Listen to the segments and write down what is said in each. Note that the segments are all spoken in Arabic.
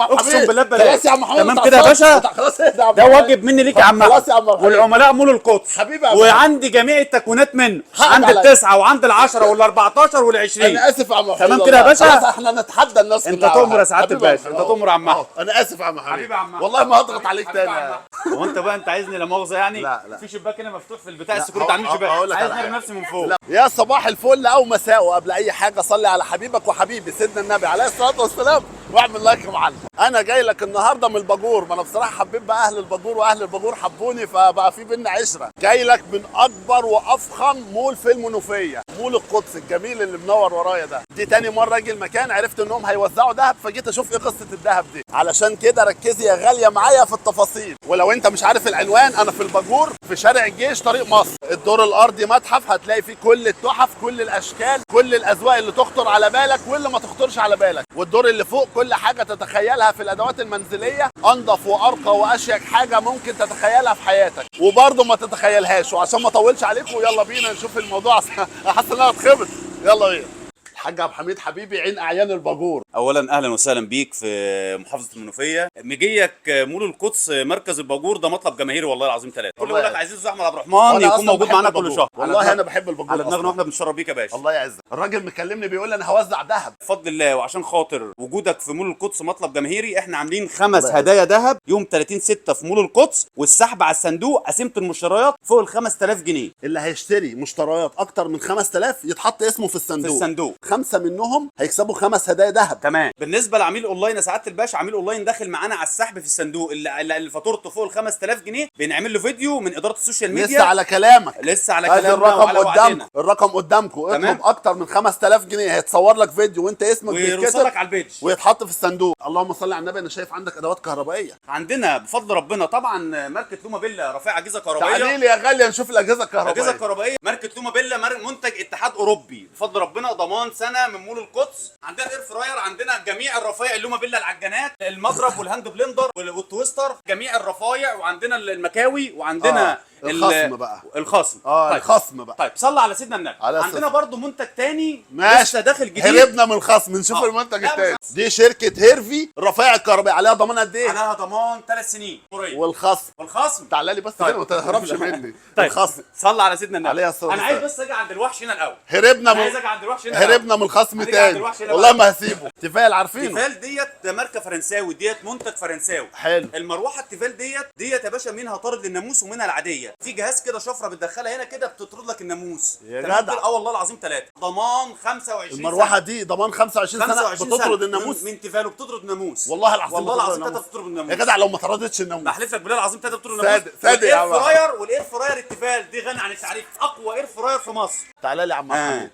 اقسم بالله ببلاش. خلاص يا عم محمد، تمام كده يا باشا، خلاص اهدى يا عم ده محمد. واجب مني ليك يا عم. خلاص يا عم محمد. والعملاء مول القدس حبيبي يا عم. وعندي جميع التكوينات منه، حقك عند عليا. التسعه وعند ال10 وال14 وال20. انا اسف يا عم محمد. تمام كده يا باشا. خلاص احنا نتحدى الناس انت كلها. تؤمر يا سعاده حبيبي يا الباشا، عم. انت تؤمر يا عم. انا اسف يا عم محمد. حبيبي يا عم. والله ما هضغط عليك حبيبي يا تاني. عم. هو انت بقى انت عايزني لا مؤاخذه يعني؟ لا، لا. في شباك هنا مفتوح في البتاع لا، السكريت، عاملين شباك، هقول لك عايز على نرمي حاجة. نفسي من فوق. لا. يا صباح الفل او مساء، وقبل اي حاجه صلي على حبيبك وحبيبي سيدنا النبي عليه الصلاه والسلام، واعمل لايك يا معلم. انا جاي لك النهارده من الباجور، ما انا بصراحه حبيت بقى اهل الباجور، واهل الباجور حبوني، فبقى في بينا عشره. جاي لك من اكبر وافخم مول في المنوفيه، مول القدس الجميل اللي منور ورايا ده. دي تاني مره اجي المكان، عرفت انهم هيوزعوا ذهب، فجيت اشوف ايه قصه الذهب دي. علشان كده ركزي يا غاليه معايا في التفاصيل. ولو انت مش عارف العنوان، انا في الباجور في شارع الجيش طريق مصر. الدور الارضي متحف، هتلاقي فيه كل التحف، كل الاشكال، كل الاذواق اللي تخطر على بالك واللي ما تخطرش على بالك. والدور اللي فوق كل حاجه تتخيلها في الادوات المنزليه، انضف وارقى واشيك حاجه ممكن تتخيلها في حياتك، وبرضه ما تتخيلهاش. وعشان ما اطولش عليكم، يلا بينا نشوف الموضوع. حاسس ان انا اتخبط. يلا بينا. الحاج عبد الحميد حبيبي، عين اعيان الباجور. اولا اهلا وسهلا بيك في محافظه المنوفيه. مجيك مول القدس مركز الباجور، ده مطلب جماهيري والله العظيم ثلاثه. كل يقول لك عايزين استاذ احمد عبد الرحمن يكون موجود معانا كل شهر. والله انا بحب الباجور، على دماغنا واحنا بنتشرف بيك يا باشا. الله يعزك. الراجل مكلمني بيقول لي انا هوزع ذهب بفضل الله، وعشان خاطر وجودك في مول القدس مطلب جماهيري، احنا عاملين 5 هدايا ذهب يوم 30/6 في مول القدس، والسحب على الصندوق قسيمه المشتريات فوق ال 5000 جنيه. اللي هيشتري مشتريات اكتر من 5000 يتحط اسمه في الصندوق. 5 منهم هيكسبوا 5 هدايا ذهب. تمام. بالنسبه لعميل اونلاين يا سعاده الباشا، عميل اونلاين داخل معانا على السحب في الصندوق اللي فاتورته فوق ال 5000 جنيه، بنعمل له فيديو من اداره السوشيال ميديا. لسه على كلامك، لسه على ادي كلامنا الرقم وعلى قدامكم، وعدنا. الرقم قدامكم. اطلب اكتر من 5000 جنيه، هيتصور لك فيديو وانت اسمك ويوصلك على البيج ويتحط في الصندوق. اللهم صل على النبي. انا شايف عندك ادوات كهربائيه. عندنا بفضل ربنا طبعا ماركه لوما بيلا رافعه اجهزه كهربائيه. تعالي لي يا غاليه نشوف الاجهزه الكهربائيه. اجهزه كهربائيه ماركه لوما بيلا، منتج اتحاد اوروبي بفضل ربنا، ضمان سنه من مول القدس. عندنا الاير فراير، عندنا جميع الرفايع اللوما بيلا، العجانات، المضرب والهاند بلندر والتويستر، جميع الرفايع، وعندنا المكاوي، وعندنا الخصم بقى. الخصم. طيب. الخصم بقى. طيب صلى على سيدنا النبي. عندنا برضو منتج تاني لسه داخل جديد. هربنا من الخصم، نشوف المنتج التاني. دي شركه هيرفي الرفايع الكهربائيه، عليها ضمان قد ايه؟ عليها ضمان 3 سنين. والخصم تعالى لي بس كده ما تهربش مني. طيب الخصم صلى على سيدنا النبي. عليه الصلاه انا عايز بس اجي عند الوحش هنا الاول. هربنا من الخصم تاني، والله ما هسيبه. تيفال عارفينه. تيفال ديت ماركه فرنساوي، ديت منتج فرنساوي. حلو. المروحه التيفال ديت يا باشا منها طارد للناموس ومنها العاديه. في جهاز كده شفره بتدخلها هنا كده بتطرد لك الناموس. يا جدع. والله العظيم 3 ضمان 25 المروحه دي ضمان 25 سنه بتطرد الناموس من تيفال، وبتطرد ناموس. والله العظيم. والله العظيم 3 بتطرد الناموس يا جدع. لو ما طردتش الناموس بحلف لك بالله العظيم 3 بتطرد الناموس. صادق يا عم. والاير فراير التيفال دي غني عن التعريف، اقوى اير فراير في مصر. تعالى لي يا عم محمد.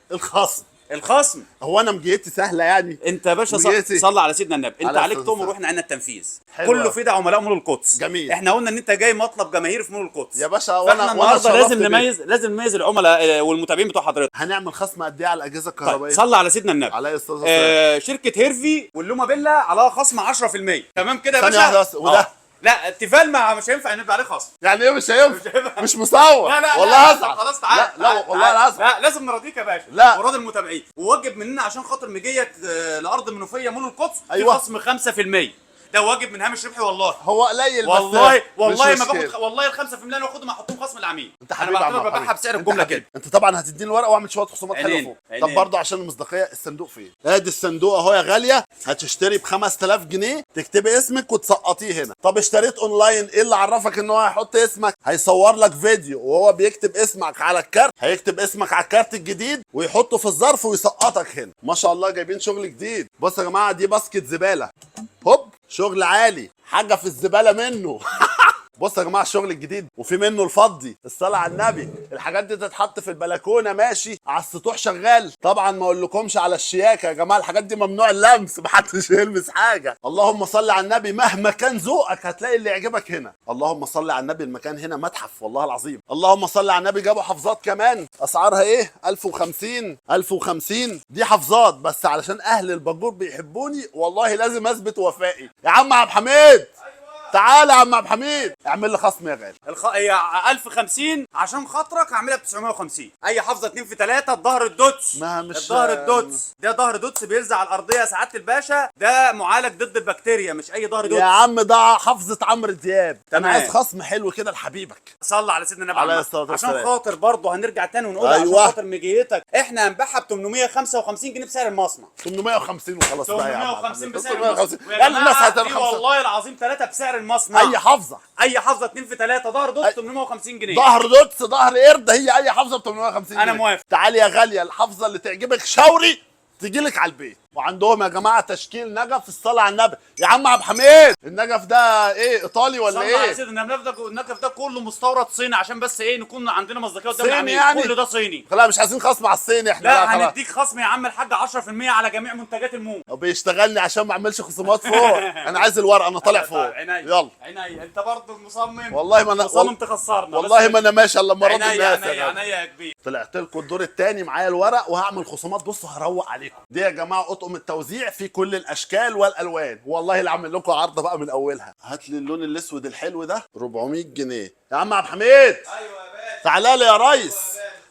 الخصم هو انا مجيتي سهله يعني؟ انت يا باشا صلى على سيدنا النبي. انت عليك تؤمر واحنا عندنا التنفيذ. كله في ده عملاء مول القدس. جميل. احنا قلنا ان انت جاي مطلب جماهيري في مول القدس يا باشا. فاحنا النهارده لازم نميز العملاء والمتابعين بتوع حضرتك. هنعمل خصم قد ايه على الاجهزه الكهربائيه؟ طيب صلى على سيدنا النبي عليه الصلاه والسلام. شركه هيرفي واللوما بيلا عليها خصم 10%. تمام كده يا باشا. ثانيه واحده. وده لا التيفال مش هينفع نبقى عليه خصم. يعني ايه مش هينفع؟ مش مصور. لا والله هزعل. خلاص تعالى. لا والله انا هزعل. لا لازم نراضيك يا باشا. لا وراضي المتابعين. وواجب مننا عشان خاطر مجيك لارض المنوفيه مول القدس. أيوة. في خصم 5%. ده واجب من هامش ربحي والله. هو قليل والله بس ما باخد والله ال 5% انا باخدهم احطهم خصم العميل. انت حبيبي. انا ببيعها بسعر الجمله كده. انت طبعا هتديني الورقه واعمل شويه خصومات حلوه فوق. طب برضه عشان المصداقيه، الصندوق فين؟ ادي الصندوق اهو يا غاليه. هتشتري ب 5000 جنيه، تكتبي اسمك وتسقطيه هنا. طب اشتريت اونلاين، ايه اللي عرفك ان هو هيحط اسمك؟ هيصور لك فيديو وهو بيكتب اسمك على الكارت، هيكتب اسمك على الكارت الجديد ويحطه في الظرف ويسقطك هنا. ما شاء الله جايبين شغل جديد. بصوا يا جماعه، دي باسكت زباله. هوب، شغل عالي، حاجه في الزباله منه. بصوا يا جماعه الشغل الجديد، وفي منه الفضي. الصلاه على النبي. الحاجات دي تتحط في البلكونه ماشي، على السطوح شغال. طبعا ما اقولكمش على الشياكه يا جماعه، الحاجات دي ممنوع اللمس، محدش يلمس حاجه. اللهم صل على النبي. مهما كان ذوقك هتلاقي اللي يعجبك هنا. اللهم صل على النبي. المكان هنا متحف والله العظيم. اللهم صل على النبي. جابوا حفظات كمان، اسعارها ايه؟ 1050 دي حفظات بس. علشان اهل الباجور بيحبوني والله لازم اثبت وفائي. يا عم عبد الحميد، تعالى يا عم عبد الحميد. اعمل لي خصم يا غالي. هي 1050 عشان خاطرك هعملها ب 950. اي حافظه 2 في 3. الظهر الدوتس، ما مش الظهر الدوتس ده ظهر دوتس بيلزق على الارضيه يا سعاده الباشا. ده معالج ضد البكتيريا، مش اي ظهر دوتس يا عم ده حافظه عمرو دياب. انا تمام. عايز خصم حلو كده لحبيبك. صلى على سيدنا النبي عليه الصلاة والسلام. عشان خاطر برضه هنرجع تاني ونقول أيوة. عشان خاطر مجيتك احنا هنبيعها ب 855 جنيه بسعر المصنع. 850 وخلاص بقى يا عم. 850 بسعر 850. المصنع. قال الناس دي والله العظيم 3 بسعر المصنع. اي حافظه، اي حافظه 2 في 3 ظهر دوتس 850 جنيه. ظهر دوتس ظهر قرد، هي اي حافظه ب 850 جنيه. أنا موافق. تعالي يا غاليه، الحافظه اللي تعجبك شاوري تجي لك على البيت. وعندهم يا جماعه تشكيل نجف، الصلاه على النبي. يا عم عبد الحميد، النجف ده ايه، ايطالي ولا صلى على ايه؟ سيدنا النجف ده كله مستورد صيني، عشان بس ايه نكون عندنا مصداقيه قدام صيني العميل. يعني؟ كل ده صيني. لا مش عايزين خصم على الصيني احنا. لا خلاص. هنديك خصم يا عم الحاج 10% على جميع منتجات الموم. بيشتغلني عشان ما اعملش خصومات فوق. انا عايز الورقه، انا طالع فوق. عينيا يلا. عينيا، انت برضه المصمم. والله ما انا مصمم تخسرنا. والله ما انا ماشي الا لما ارد عينيا الناس. عينيا عينيا يا كبير. طلعت لكم الدور الثاني معايا الورق وهعمل خصومات. بصوا هروق عليكم. دي يا جماعه اطقم التوزيع في كل الاشكال والالوان. والله اللي عامل لكم عرض بقى من اولها. هات لي اللون الاسود الحلو ده 400 جنيه يا عم عبد الحميد. ايوه يا باشا. تعالى لي يا ريس.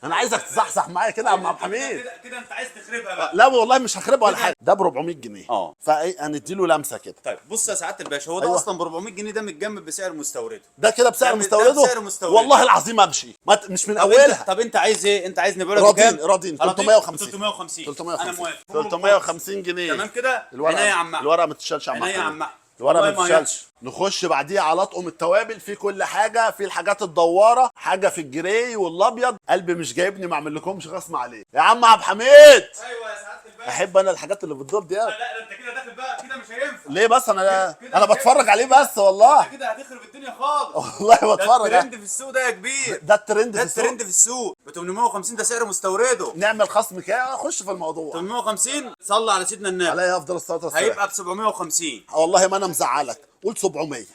انا عايزك تصحصح معايا كده يا عم عبد الحميد. كده انت عايز تخربها بقى. لا والله مش هخربها ولا حاجه. ده ب 400 جنيه. فايه هنديله لمسه كده. طيب بص يا سعاده الباشا، هو ده أيوة. اصلا ب 400 جنيه ده متجمد بسعر مستورده. ده كده بسعر ده مستورده. بسعر مستورده. والله العظيم امشي مش من طب اولها. طب انت عايز ايه؟ انت عايز نبيع لك راضين بكام؟ راضين 350 350 انا موافق. 350 جنيه. تمام كده. عينيا يا عم. الورقه ما تتشالش يا عم. عينيا يا عم. الورقه ما تتشالش. نخش بعديها على اطقم التوابل في كل حاجه، في الحاجات الدواره، حاجه في الجراي والابيض. قلبي مش جايبني ما اعمل لكمش خصم عليه يا عم عبد الحميد. ايوه يا سعاده الباشا. احب انا الحاجات اللي بتدور دي. لا انت كده داخل بقى، كده مش هينفع. ليه بس؟ انا كده بتفرج عليه بس والله. انت كده هتخرب الدنيا خالص. والله ده بتفرج. الترند في السوق ده يا كبير. ده الترند ده في السوق. الترند في السوق ب 850. ده سعر مستورده. نعمل خصم كام؟ اخش في الموضوع. 850 صلى على سيدنا النبي. عليه افضل الصلاه والسلام. هيبقى ب 750. والله ما انا مزعلك. قول 700.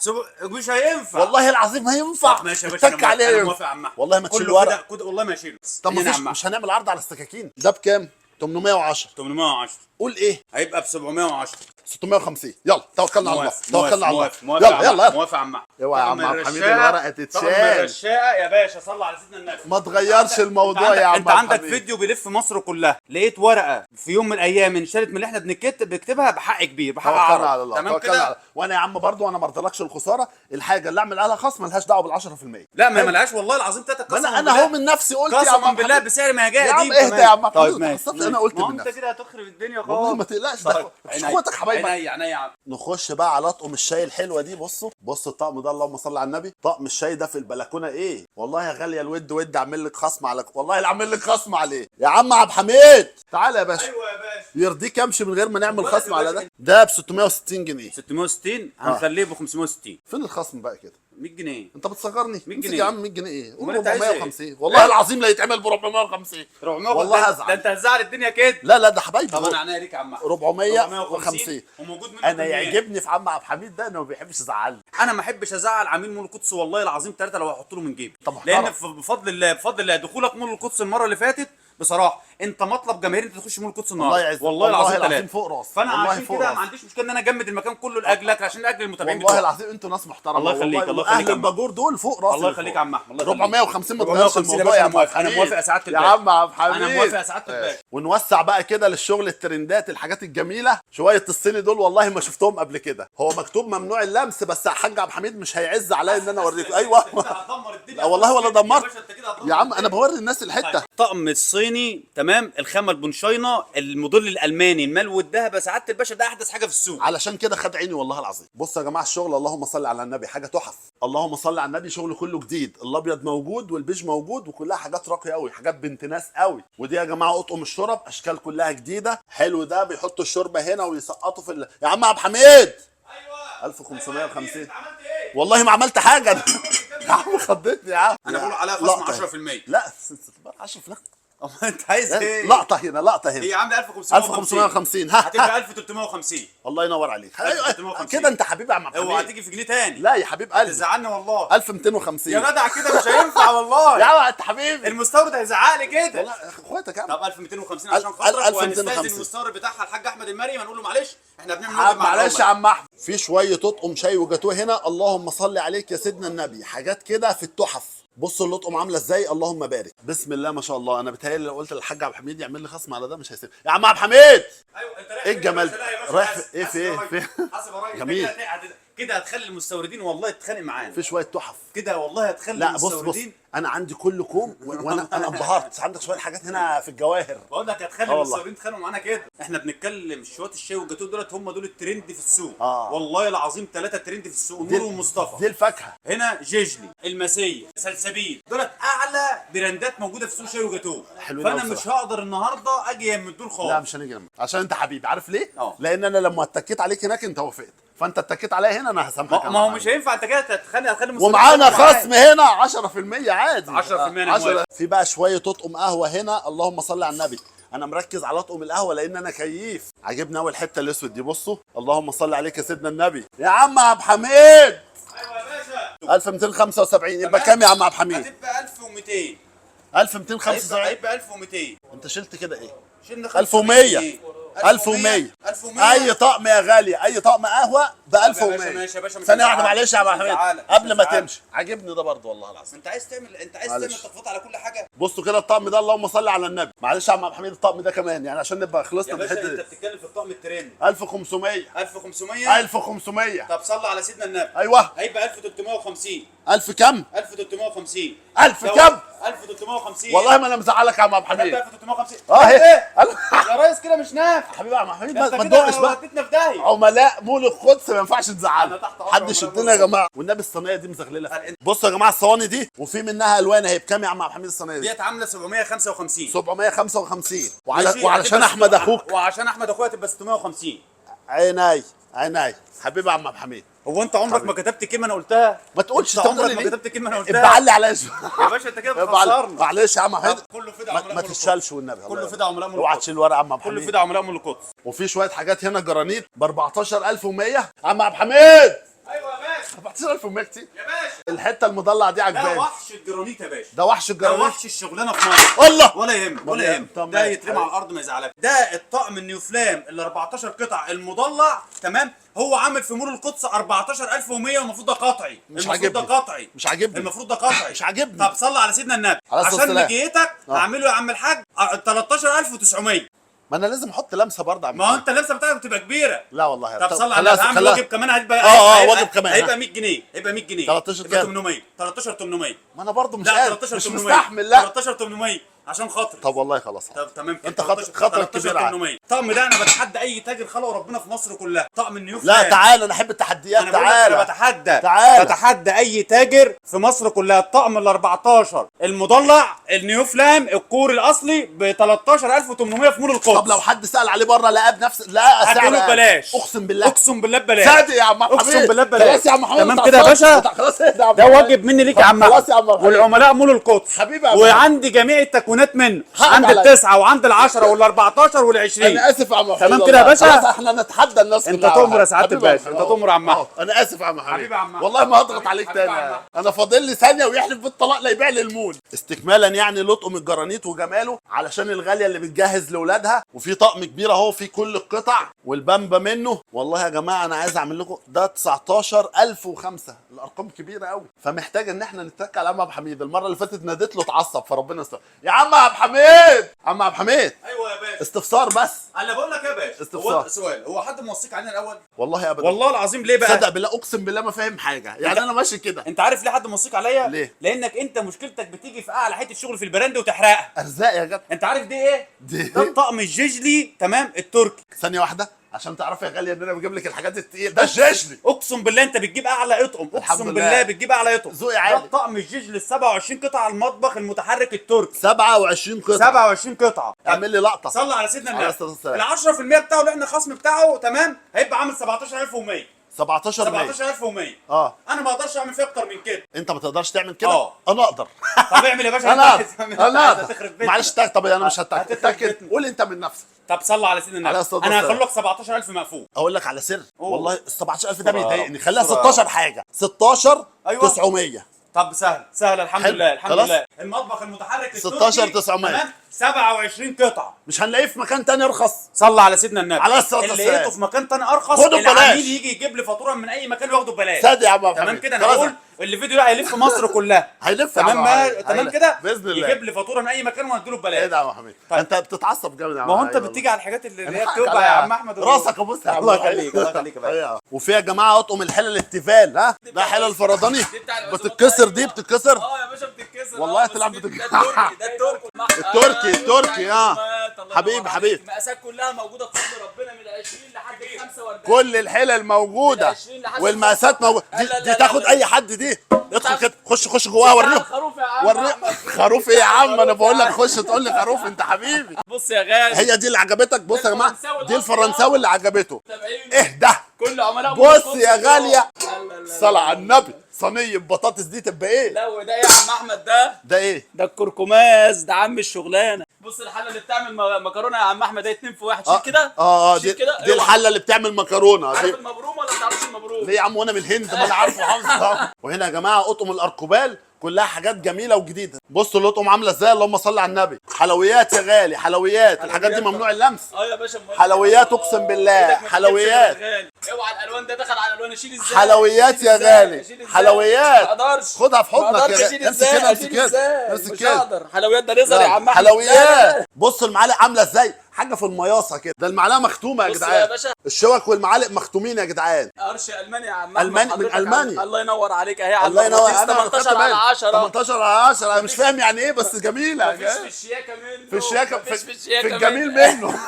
مش هينفع. والله العظيم هينفع. ماشي يا باشا. اتك عليه. انا موافق يا عم. والله ما تشيل كله ورق. كده والله ما اشيله. طب مش هنعمل عرض على السكاكين؟ ده بكام؟ 810. 810. قول ايه؟ هيبقى ب 710. 650. يلا توكلنا على الله. توكلنا على الله. موافق يلا يلا. موافق يا عم. اوعى يا عم عبد الحميد الورقه تتشال. طقم الرشاقه يا باشا. صلى على سيدنا النبي. ما تغيرش الموضوع يا عم انت عندك فيديو بيلف مصر كلها. لقيت ورقه في يوم من الايام انشالت من اللي احنا بنكتبها بحق كبير، بحق توكلنا عرب. على الله. تمام توكلنا على كده. الله. وانا يا عم برضو انا ما ارضلكش الخساره. الحاجه اللي اعمل عليها خصم ملهاش دعوه بال 10%. لا ما ملهاش والله العظيم 3 ما قسما انا هو من نفسي قلت يا قسما عم بالله بسعر ما جاي يا عم قديم اهدى كمان. يا عم. طيب ما ماشي. تخصصش، انا قلت ما هو من انت نفسي. كده هتخرب الدنيا خالص. والله ما تقلقش. ده اخواتك حبايبك. عينيا يا عم. نخش بقى على اطقم الشاي الحلوه دي. بصوا الطقم ده اللهم صل على النبي. طقم الشاي ده في البلكونه ايه والله يا غاليه. الود اعمل لك خصم على والله اللي اعمل لك خصم عليه يا عم عبد الحميد. تعالى يا باشا. ايوه يا باشا. يرضيك امشي من غير ما نعمل خصم على ده؟ ده ب 660 جنيه. 660 هنخليه ب 560. فين الخصم بقى كده؟ 100 جنيه. انت بتصغرني. 100 امسك جنيه يا عم. 100 جنيه ايه؟ قول امال انت عايز ايه؟ 450. والله العظيم لا يتعمل ب 450. 400. والله ده هزعل. انت هتزعل الدنيا كده. لا ده حبايبي. طب انا عينيا ليك يا عم. 450 وموجود منه انا كمية. يعجبني في عم عبد الحميد ده انه ما بيحبش يزعلني. انا ما احبش ازعل عميل مول القدس والله العظيم 3 لو هحط له من جيبي. طب لان محترم. بفضل الله دخولك مول القدس المره اللي فاتت بصراحه انت مطلب جماهيري انت تخش مول القدس النهارده. الله يعزك. والله العظيم العظيم فوق راسي. فانا والله عشان فوق كده راسي. ما عنديش مشكله ان انا اجمد المكان كله لاجلك عشان اجل المتابعين والله بتوعك. العظيم انتوا ناس محترمه. الله يخليك. الله يخليك اهل الباجور دول فوق راسي. الله يخليك يا عم احمد. 450 ما تغيرش 450 الموضوع يا عم. انا موافق يا سعاده يا الباشا. عم عبد الحميد. انا موافق يا سعاده الباشا. ونوسع بقى كده للشغل الترندات الحاجات الجميله. شويه الصيني دول والله ما شفتهم قبل كده. هو مكتوب ممنوع اللمس بس يا حاج عبد الحميد مش هيعز عليا ان انا اوريكم. ايوه انت هتدمر الدنيا. لا والله ولا دمرت يا عم. انا طيب. بوري الناس الحته. طقم الصيني تمام. الخامه البنشاينه الموديل الالماني الملو الذهب يا سعاده الباشا. ده احدث حاجه في السوق. علشان كده خد عيني والله العظيم. بصوا يا جماعه الشغل اللهم صل على النبي حاجه تحف. اللهم صل على النبي. شغل كله جديد. الابيض موجود والبيج موجود وكلها حاجات راقيه قوي. حاجات بنت ناس قوي. ودي يا جماعه اطقم الشرب اشكال كلها جديده. حلو ده بيحطوا الشوربه هنا ويسقطوا في يا عم عبد الحميد. ايوه 1550. عملت ايه؟ والله ما عملت حاجه. يا عم خضتني يا عم. انا بقول عليها خصم 10%. لا 10%. أما انت عايز ايه؟ لقطه هنا لقطه هنا. هي عامله 1550. ها هتبقى 1350. الله ينور عليك. 1350. كده انت حبيبي يا عم محمد. اوعى تيجي في جنيه تاني. لا يا حبيب قلبي تزعلني والله. 1250 يا جدع كده مش هينفع والله. يا عم انت حبيبي المستورد هيزعق لي كده. والله اخواتك يا عم. طب 1250 عشان خاطرك، 1250. وهنستاذن المستورد بتاعها الحاج احمد المريم هنقول له معلش احنا بنعمل واجب مع معلش يا العملاء. عم احمد، في شويه اطقم شاي وجاتوه هنا، اللهم صل عليك يا سيدنا النبي، حاجات كده في التحف. بصوا الاطقم عامله ازاي، اللهم بارك. بسم الله ما شاء الله. انا بتهيألي لو قلت للحاج عبد الحميد يعمل لي خصم على ده مش هيسيب. يا عم عبد الحميد ايوه انت رايح ايه الجمال فين يا باشا؟ رايح حاسب- ايه في حاسب ايه يا في راجل. حاسب يا راجل. جميل. كده هتخلي المستوردين والله تتخانق معانا. في شويه تحف كده والله هتخلي لا بص المستوردين. انا عندي كل كوم وانا انبهرت. عندك شويه حاجات هنا في الجواهر. بقول لك هتخلي والله. المستوردين يتخانقوا معانا كده. احنا بنتكلم شويه الشاي والجاتوه دولت هم دول الترند في السوق. والله العظيم 3 ترند في السوق. نور ومصطفى دي الفاكهه. هنا جيجلي، المسيه، سلسبيل، دولت اعلى براندات موجوده في سوق شاي وجاتوه. حلوين فانا أوي مش بصراحة. هقدر النهارده اجي من دول خالص. لا مش هنيجي جنبك عشان انت حبيبي. عارف ليه؟ اه. لان انا لما اتكيت عليك هناك انت وافقت، فانت اتكيت عليا هنا انا هسامحك. ما هو مش هينفع انت كده هتخلي المستوردين ومعانا يتخانقوا معاك. خصم هنا 10% عادي. 10% أنا موافق. في بقى شويه اطقم قهوه هنا، اللهم صل على النبي. انا مركز على اطقم القهوه لان انا كيف. عاجبني اول حته الاسود دي. بصوا اللهم صل عليك يا سيدنا النبي. يا عم عبد الحميد ايوه يا باشا. 1275 يبقى كام يا عم عبد الحميد؟ هتبقى 1200. 1275. هيبقى 1200. انت شلت كده ايه؟ شلنا 1100. 1100. اي طقم يا غالي، اي طقم قهوه ب 1100. ماشي يا باشا. ثانيه واحده معلش يا عم حميد قبل ما تمشي. عاجبني ده برضه والله العظيم. انت عايز تعمل معلش. تخفيض على كل حاجه. بصوا كده الطقم ده، اللهم صل على النبي. معلش يا عم حميد الطقم ده كمان يعني عشان نبقى خلصنا يا من باشا الحته انت دي. بتتكلم في الطقم الترند. 1500. 1500. 1500. طب صلى على سيدنا النبي. ايوه. هيبقى 1350. 1000 كام؟ 1350. 1000 كام؟ 1350. والله ما انا مزعلك يا عم حميد. 1350. اهي. ايه يا ريس كده مش نافع. حبيبي يا عم حميد انت ما كده تدقش بقى. وديتنا في داهيه. عملاء مول القدس ما ينفعش أنا تزعلوا. تحت أمر حد عملاء يشدنا مول يا جماعه. والنبي الصينيه دي مزغلله. بصوا يا جماعه الصواني دي وفي منها الوان اهي. بكام يا عم عبد الحميد الصينيه دي؟ ديت عامله 755. 755. ماشي، وعلشان هتبقى احمد اخوك. وعشان احمد اخويا تبقى 650. عيني عيني حبيبي يا عم عبد الحميد. هو انت عمرك ما كتبت كلمه انا قلتها؟ ما تقولش انت انت عمرك بتقول ما لي كتبت كلمه انا قلتها؟ ابقى علي عليا شويه. يا باشا انت كده ابقى علي. بتخسرنا. معلش يا عم حميد. كله فدا عملاء ما مول تتشالش والنبي. كله فدا عملاء مول اوعى القدس. تشيل الورق يا عم عبد كله الحميد. فدا عملاء مول القدس. وفي شويه حاجات هنا جرانيت ب 14100. عم عبد الحميد ايوه يا باشا. 14100 كتير. يا باشا الحته المضلعه دي ده عجباني. وحش الجرانيت يا باشا. ده وحش ده الجرانيت. وحش الشغلانه في مصر. الله. ولا يهمك ولا طب يهمك. ده ماشي. يترمي على الارض ما يزعلك. ده الطقم النيوفلام ال 14 قطع المضلع تمام. هو عامل في مول القدس 14100 والمفروض ده قطعي. مش المفروض ده عاجبني. قطعي. مش عاجبني. المفروض ده قطعي. مش عاجبني. طب صلي على سيدنا النبي عليه الصلاة عشان والسلام. مجيتك هعمله يا عم الحاج 13900. ما انا لازم احط لمسه برضه يا عم ما هو حميد. انت اللبسه بتاعتك بتبقى كبيره. لا والله يا طب صلي على خلاص النبي هعمل خلاص. واجب كمان هيبقى واجب كمان. هيبقى 100 جنيه. هيبقى 100 جنيه. 13 يبقى كام؟ 800. 13800. ما انا برضه مش لا قادر 13 مش 800. مستحمل. لا 13800 عشان خاطري. طب والله خلاص. طب تمام كده. انت خاطرك كبير عادي. الطقم ده انا بتحدى اي تاجر خلق ربنا في مصر كلها. طقم النيو لا فلام. تعال انا احب التحديات. انا بقول لك انا تعال بتحدى بتحدى اي تاجر في مصر كلها. الطقم ال 14 المضلع النيو فلام الكور الاصلي ب 13800 في مول القدس. طب لو حد سال عليه بره لقاه بنفس لا سعر هديله ببلاش. اقسم بالله. اقسم بالله ببلاش. صادق يا عم حميد. اقسم بالله ببلاش. خلاص يا عم حميد. تمام كده يا باشا. خلاص اهدى يا عم ده حميد. واجب مني ليك يا عم خلاص يا عم حميد. والعملاء مول القدس حبيبي يا عم وعندي جميع التكوينات منه. عند عليا. التسعه وعند العشره وال14 وال20. انا اسف يا عم حميد. تمام كده يا باشا. خلاص احنا نتحدى الناس انت كلها. تؤمر يا سعاده حبيبي يا الباشا. عم. انت تؤمر يا عم. انا اسف يا عم حميد. حبيبي يا عم. والله ما هضغط عليك حبيبي يا تاني. عم. انا فاضل لي ثانيه ويحلف بالطلاق لا يبيع لي المول. استكمالا يعني لطقم الجرانيت وجماله علشان الغاليه اللي بتجهز لاولادها. وفي طقم كبير اهو فيه كل القطع والبامبا منه. والله يا جماعه انا عايز اعمل لكم ده 19005. الارقام كبيره قوي فمحتاج ان احنا نتك على عم عبد الحميد. المره اللي فاتت ناديت له اتعصب فربنا يستر. يا عم عبد الحميد. عم عبد الحميد ايوه يا باشا. استفسار بس. انا بقول لك يا باشا. استفسار. هو سؤال هو حد موصيك علينا الاول؟ والله ابدا. والله العظيم ليه بقى؟ صدق بالله اقسم بالله ما فاهم حاجه يعني انا ماشي كده. انت عارف ليه حد موصيك عليا؟ ليه؟ لانك انت مشكلتك بتيجي في اعلى حته شغل في البراند وتحرقها. ارزاق يا جدع. انت عارف دي ايه؟ دي ده الطقم الجيجلي تمام التركي. ثانيه واحده عشان تعرفي يا غاليه ان انا بجيب لك الحاجات التقيله. ده الجيجلي. اقسم بالله انت بتجيب اعلى اطقم. الحمد اقسم لله. بالله بتجيب اعلى اطقم. ذوقي ده عالي. الطقم الجيجلي ال 27 قطعه المطبخ المتحرك التركي. 27 قطعه. 27 قطعه. اعمل لي لقطه. صلى على سيدنا عليه النبي. الصلاة والسلام. ال 10% بتاعه اللي احنا خصم بتاعه تمام هيبقى عامل 17100. 17100. 17100. انا ما اقدرش اعمل فيها اكتر من كده. انت ما تقدرش تعمل كده؟ انا اقدر. طب اعمل يا باشا. انا اقدر. معلش طب انا مش هتاكد. قول انت من نفسك. طب صلى على سيدنا النبي. انا هخلي لك 17000 مقفول. اقول لك على سر والله ال 17000 ده بيضايقني. خليها 16 حاجه. 16900. طب سهل الحمد لله الحمد لله. المطبخ المتحرك 16900 27 قطعه. مش هنلاقيه في مكان تاني ارخص. صلى على سيدنا النبي. على الصلاه والسلام. اللي لقيته في مكان تاني ارخص العميل يجي يجيب لي فاتوره من اي مكان وياخده ببلاش. صادق يا عم. تمام كده. انا هقول الفيديو ده هيلف مصر كلها. هيلف. تمام كده باذن الله. يجيب لي فاتوره من اي مكان وهديله ببلاش. ايه ده يا ابو حميد؟ انت بتتعصب جامد يا عم. ما هو انت بتيجي على الحاجات اللي هي بتوجع يا عم احمد. راسك ابوس يا عم. الله يخليك الله يخليك يا باشا. وفي يا جماعه اطقم الحلل التيفال. ها ده حلل الفراداني بتتكسر. دي بتتكسر. يا باشا بتتكسر. والله طلع بتتكسر. ده التركي. حبيبي. المقاسات كلها موجوده بفضل ربنا من 20 لحد 45. كل الحلل موجوده والمقاسات موجوده. دي تاخد اي حد. دي ادخل كده. خش جواها. وريهم خروف ايه يا عم؟ انا بقول لك خش تقول لي خروف. انت حبيبي. بص يا غالي. هي دي اللي عجبتك. بص يا جماعه دي الفرنساوي اللي عجبته. ايه ده كل عملاء. بص يا غاليه صلاه على النبي. صينيه بطاطس دي تبقى ايه؟ لا وده ايه يا عم احمد؟ ده ايه؟ ده الكركماز. ده عم الشغلانه. بص الحله اللي بتعمل مكرونه يا عم احمد. ده 2 في 1. شيل كده. دي الحله اللي بتعمل مكرونه. عارف المبروم ولا ما تعرفش المبروم؟ ليه يا عم وانا من الهند ما انا عارفه حافظه. وهنا يا جماعه اطقم الاركوبال كلها حاجات جميله وجديده. بصوا الاطقم عامله ازاي. اللهم صل على النبي. حلويات يا غالي. حلويات. الحاجات دي ممنوع اللمس. يا باشا. حلويات اقسم بالله. حلويات. اوعى الالوان ده دخل على الالوان. اشيل ازاي؟ حلويات يا غالي. حلويات. ما اقدرش. خدها في حضنك يا غالي. امسك كده امسك كده. حلويات ده نظر يا عم احمد. حلويات. بص المعالق عامله ازاي. حاجه في المياصه كده. ده المعلقه مختومه يا جدعان. يا باشا الشوك والمعالق مختومين يا جدعان. قرش الماني يا عم. الماني من المانيا. الله ينور عليك اهي. الله ينور. 18 على 10. 18 على 10. انا مش فاهم يعني ايه بس جميله. مفيش في الشياكه منه. في الشياكه. في الجميل منه.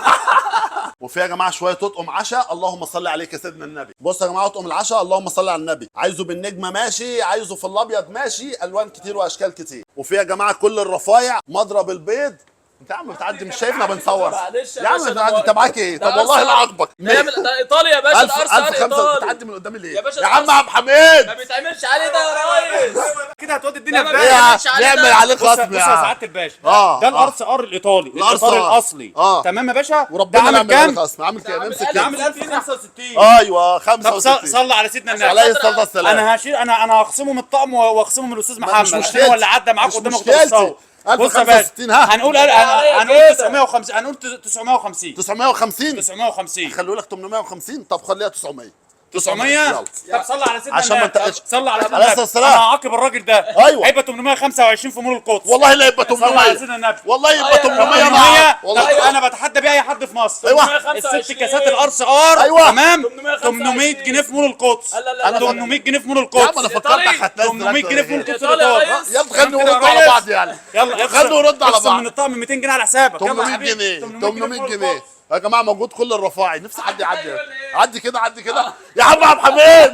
وفي يا جماعه شويه اطقم عشاء. اللهم صل عليك يا سيدنا النبي. بص يا جماعه اطقم العشاء. اللهم صل على النبي. عايزه بالنجمه ماشي. عايزه في الابيض ماشي. الوان كتير واشكال كتير. وفي يا جماعه كل الرفايع. مضرب البيض. انت يا عم بتعدي مش شايفنا بنصور. يا عم انت معاك ايه؟ طب والله لا عاجبك. ده ايطاليا يا باشا. 1005 بتعدي من قدام ليه؟ يا باشا يا عم عبد الحميد ما بيتعملش عليه ده يا ريس. كده هتودي الدنيا في داهيه. نعمل عليه خصم يا سعاده الباشا. ده الارس ار الايطالي. الارصار الاصلي. تمام يا باشا. وربنا عامل كام؟ عامل كام؟ امسك كام؟ عامل 1065. ايوه 65. صلى على سيدنا النبي عليه الصلاه والسلام. انا هشيل. انا هخصمه من الطقم واخصمه من الاستاذ محمد. مش مشكلتي. هو اللي عدى معاك قدامك بص يا 1065. ها هنقول 950. هنقول 950. 950 خلوا لك 850. طب خليها 900. 900. طب صلى على سيدنا عشان ما النبي. انتقدش. صلى على سيدنا عليه النبي. الصلاة انا والسلام. هعاقب الراجل ده. ايوه. هيبقى 825 في مول القدس. والله لا يبقى 800. صلى على سيدنا النبي. والله يبقى 800. 800. والله انا بتحدى بيه اي حد في مصر. ايوه. الست كاسات الارس ار. ايوه. تمام. 800 جنيه في مول القدس. لا. 800 جنيه في مول يا القدس. عم انا فكرتك هتنزل 800 جنيه في مول القدس. يلا خلينا نرد على بعض يعني. يلا خلينا نرد على بعض. من الطقم 200 جنيه على حسابك. 800 جنيه. 800 جنيه يا جماعه. موجود كل الرفاعي. نفسي حد يعدي. عدي كده يا عم عبد الحميد.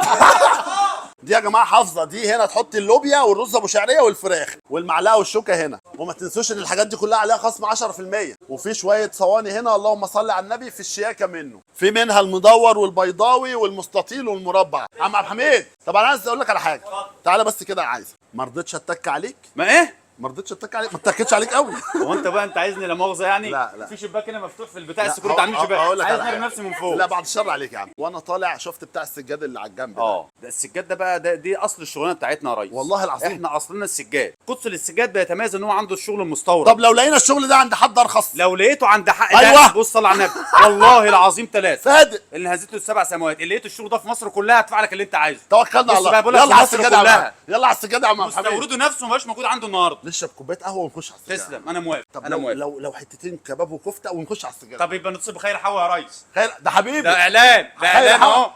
دي يا جماعه حافظه. دي هنا تحط اللوبيا والرز ابو شعريه والفراخ والمعلقه والشوكه هنا. وما تنسوش ان الحاجات دي كلها عليها خصم 10%. وفي شويه صواني هنا. اللهم صل على النبي. في الشياكه منه. في منها المدور والبيضاوي والمستطيل والمربع. عم عبد الحميد طب انا عايز اقول لك على حاجه. تعالى بس كده. عايز ما رضيتش اتك عليك. ما ايه؟ ما رضيتش اتك عليك. ما اتكتش عليك قوي. هو انت بقى انت عايزني لا مؤاخذه يعني؟ لا. في شباك هنا مفتوح في البتاع السكرت عامل شباك. عايز ارمي نفسي من فوق. لا بعد الشر عليك يا عم. وانا طالع شفت بتاع السجاد اللي على الجنب ده. ده السجاد ده بقى دي اصل الشغلانه بتاعتنا يا ريس. والله العظيم احنا اصلنا السجاد. قدس السجاد بيتميز ان هو عنده الشغل المستورد. طب لو لقينا الشغل ده عند حد ارخص. لو لقيته عند حق أيوة. بص صل على النبي. والله العظيم 3 صادق اللي هزيت له السبع سماوات. اللي لقيت الشغل ده في مصر كلها هدفع لك اللي انت عايزه. توكلنا على الله. يلا على السجاد كلها. يلا على السجاد يا عم محمد. مستورده نفسه مبقاش موجود عنده النهارده. نشرب كوبايه قهوه ونخش على السجاد. تسلم انا موافق. طب انا موافق. لو حتتين كباب وكفته ونخش على السجاد. طب يبقى نتصل بخير حوا يا ريس. خير ده حبيبي. ده اعلان. ده اعلان اهو.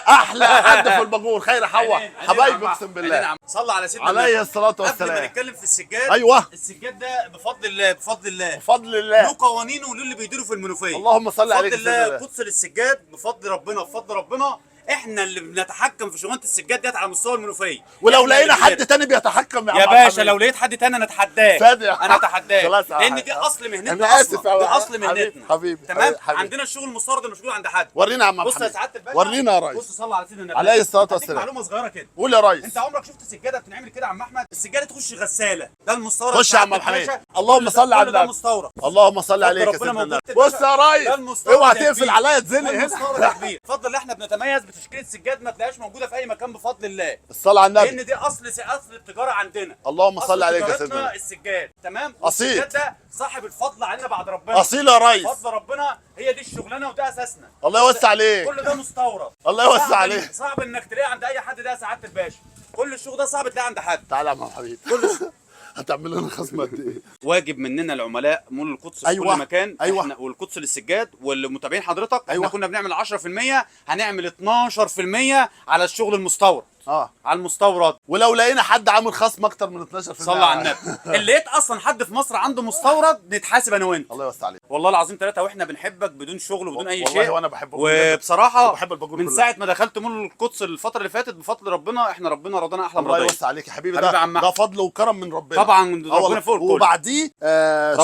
احلى حد في الباجور. خير حوا حبايبي اقسم بالله. صلى على سيدنا عليه الصلاه والسلام. قبل ما نتكلم في السجاد. ايوه. السجاد ده بفضل الله بفضل الله بفضل الله. له قوانينه وله اللي بيديروا في المنوفيه. اللهم صل عليك بفضل الله. قدس للسجاد بفضل ربنا بفضل ربنا. احنا اللي بنتحكم في شغلانه السجاد ديت على مستوى المنوفيه. ولو إحنا لقينا اللي حد تاني بيتحكم يا عم باشا حميد. لو لقيت حد تاني انا اتحداك. فادي. انا اتحداك خلاص يا لان حبيبي. دي اصل مهنتنا. أنا آسف اصلا يا دي اصل حبيبي. مهنتنا. حبيبي. تمام. حبيبي. عندنا الشغل المستورد ده مش موجود عند حد. ورينا يا عم بص يا محمد. سعاده الباشا، ورينا يا ريس. بص صلى على سيدنا النبي عليه الصلاة هديك والسلام. معلومه صغيره كده. قول يا ريس. انت عمرك شفت سجاده بتنعمل كده يا عم احمد؟ السجاده تخش غساله، ده المستورد. خش يا عم سعادة حميد. الباشا. اللهم صل على كل ده النبي. مستورد. اللهم صل عليك يا ربنا سيدنا موجود النبي. في بص يا ده ريس، المستورد اوعى يا تقفل كبير. عليا تزنق ده هنا. المستورد يا كبير. بفضل احنا بنتميز بتشكيله سجاد ما تلاقيهاش موجوده في اي مكان بفضل الله. الصلاة على النبي. لان دي اصل التجاره عندنا. اللهم صل أصل عليك يا تجارتنا سيدنا. السجاد. تمام. أصيل. والسجاد ده صاحب الفضل علينا بعد ربنا. اصيل يا ريس. فضل ربنا هي دي الشغلانه وده اساسنا. الله يوسع عليك. كل ده مستورد. الله يوسع صعب عليك. صعب انك تلاقيه عند اي حد، ده يا سعاده الباشا. كل الشغل ده صعب تلاقيه عند حد. تعالى يا عم حبيبي. هتعمل لنا خصم قد ايه؟ واجب مننا العملاء مول القدس في أيوة. كل مكان. أيوة. احنا والقدس للسجاد والمتابعين حضرتك. أيوة. احنا كنا بنعمل 10%، هنعمل 12% على الشغل المستورد. على المستورد. ولو لقينا حد عامل خصم اكتر من 12%. صلى على النبي. اللي لقيت اصلا حد في مصر عنده مستورد نتحاسب انا وانت. الله يوسع عليك. والله العظيم ثلاثة، واحنا بنحبك بدون شغل وبدون اي شيء. والله وانا بحبك. وبصراحة وبحب الباجور من كلها. ساعة ما دخلت مول القدس الفترة اللي فاتت بفضل ربنا احنا ربنا رضانا احلى الله مرضية. يوسع عليك يا حبيبي. حبيبي يا عم ده أحمد. فضل وكرم من ربنا. طبعا ربنا فوق الكل. وبعديه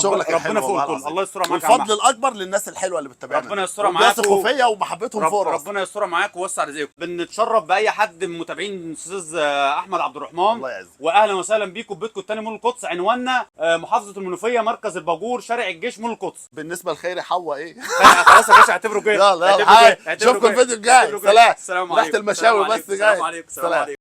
شغلك ربنا الحلو فوق والله الكل. العظيم. الله يسترها معاك يا عم والفضل الاكبر للناس الحلوه اللي بتتابعنا. ربنا يسترها معاك وبيثقوا فيا ومحبتهم فوق راسي. ربنا يسترها معاك ويوسع رزقكم. بنتشرف باي حد من متابعين استاذ احمد عبد الرحمن. الله يعزك. واهلا وسهلا بيكم ببيتكم الثاني مول القدس. عنواننا محافظة المنوفية، مركز الباجور، شارع الجيش، مول القدس. بالنسبه لخيري حوا ايه؟ خلاص يا باشا اعتبره كده. يلا يلا. اشوفكم الفيديو الجاي. سلام. السلام عليكم. ريحه المشاوي بس جاي. السلام عليكم. سلام.